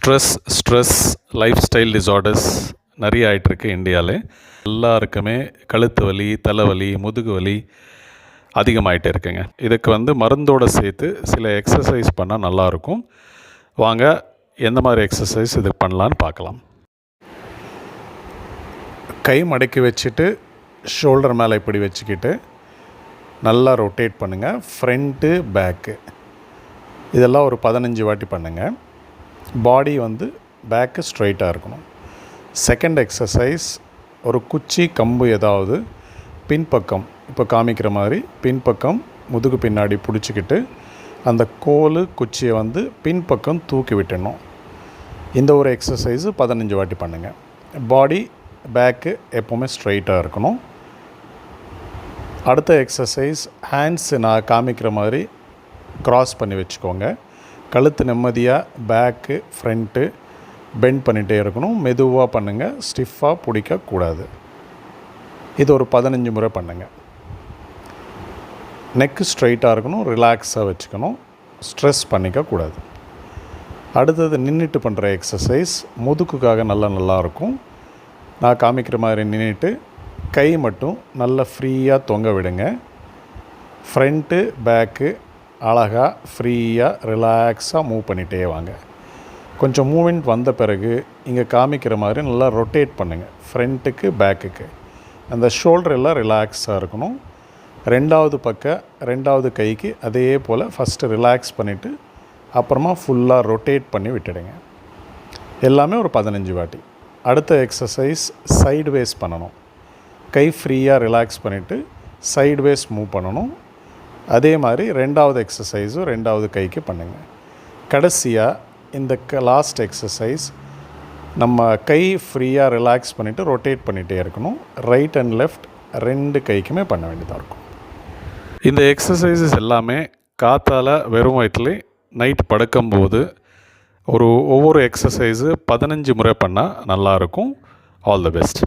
Stress life style disorders நிறைய ஆகிட்டுருக்கு இந்தியாவில். எல்லாருக்குமே கழுத்து வலி, தலைவலி, முதுகு வலி அதிகமாகிட்டே இருக்குங்க. இதுக்கு மருந்தோடு சேர்த்து சில எக்ஸசைஸ் பண்ணால் நல்லாயிருக்கும். வாங்க எந்த மாதிரி எக்ஸசைஸ் இதுக்கு பண்ணலான்னு பார்க்கலாம். கை மடக்கி வச்சுட்டு ஷோல்டர் மேலே இப்படி வச்சுக்கிட்டு நல்லா ரொட்டேட் பண்ணுங்கள். ஃப்ரண்ட்டு பேக்கு இதெல்லாம் ஒரு 15 வாட்டி பண்ணுங்கள். பாடி பேக்கு ஸ்ட்ரைட்டாக இருக்கணும். செகண்ட் எக்ஸசைஸ், ஒரு குச்சி கம்பு ஏதாவது பின்பக்கம் இப்போ காமிக்கிற மாதிரி பின்பக்கம் முதுகு பின்னாடி பிடிச்சிக்கிட்டு அந்த கோல் குச்சியை பின்பக்கம் தூக்கி விட்டுடணும். இந்த ஒரு எக்ஸசைஸு 15 வாட்டி பண்ணுங்கள். பாடி பேக்கு எப்போவுமே ஸ்ட்ரைட்டாக இருக்கணும். அடுத்த எக்ஸசைஸ், ஹேண்ட்ஸ் நான் காமிக்கிற மாதிரி க்ராஸ் பண்ணி வச்சுக்கோங்க. கழுத்து நிம்மதியாக பேக்கு ஃப்ரண்ட்டு பெண்ட் பண்ணிகிட்டே இருக்கணும். மெதுவாக பண்ணுங்கள், ஸ்டிஃபாக பிடிக்கக்கூடாது. இது ஒரு 15 முறை பண்ணுங்கள். நெக்கு ஸ்ட்ரைட்டாக இருக்கணும், ரிலாக்ஸாக வச்சுக்கணும், ஸ்ட்ரெஸ் பண்ணிக்கக்கூடாது. அடுத்தது நின்றுட்டு பண்ணுற எக்ஸசைஸ் முதுகுக்காக நல்லாயிருக்கும். நான் காமிக்கிற மாதிரி நின்றுட்டு கை மட்டும் நல்லா ஃப்ரீயாக தொங்க விடுங்க. ஃப்ரண்ட்டு பேக்கு அழகாக ஃப்ரீயாக ரிலாக்ஸாக மூவ் பண்ணிகிட்டே வாங்க. கொஞ்சம் மூமெண்ட் வந்த பிறகு இங்கே காமிக்கிற மாதிரி நல்லா ரொட்டேட் பண்ணுங்கள். ஃப்ரண்ட்டுக்கு பேக்குக்கு அந்த ஷோல்டர் எல்லாம் ரிலாக்ஸாக இருக்கணும். ரெண்டாவது கைக்கு அதே போல் ஃபஸ்ட்டு ரிலாக்ஸ் பண்ணிவிட்டு அப்புறமா ஃபுல்லாக ரொட்டேட் பண்ணி விட்டுடுங்க. எல்லாமே ஒரு 15 வாட்டி. அடுத்த எக்ஸசைஸ், சைடு வேஸ் பண்ணணும். கை ஃப்ரீயாக ரிலாக்ஸ் பண்ணிவிட்டு சைடு வேஸ் மூவ் பண்ணணும். அதே மாதிரி ரெண்டாவது எக்ஸசைஸும் ரெண்டாவது கைக்கு பண்ணுங்கள். கடைசியாக இந்த லாஸ்ட் எக்ஸசைஸ் நம்ம கை ஃப்ரீயாக ரிலாக்ஸ் பண்ணிவிட்டு ரொட்டேட் பண்ணிகிட்டே இருக்கணும். ரைட் அண்ட் லெஃப்ட் 2 கைக்குமே பண்ண வேண்டியதாக இருக்கும். இந்த எக்ஸசைசஸ் எல்லாமே காத்தால் வெறும் வயிற்றுல நைட் படுக்கும்போது ஒவ்வொரு எக்ஸசைஸு 15 முறை பண்ணால் நல்லாயிருக்கும். All the best.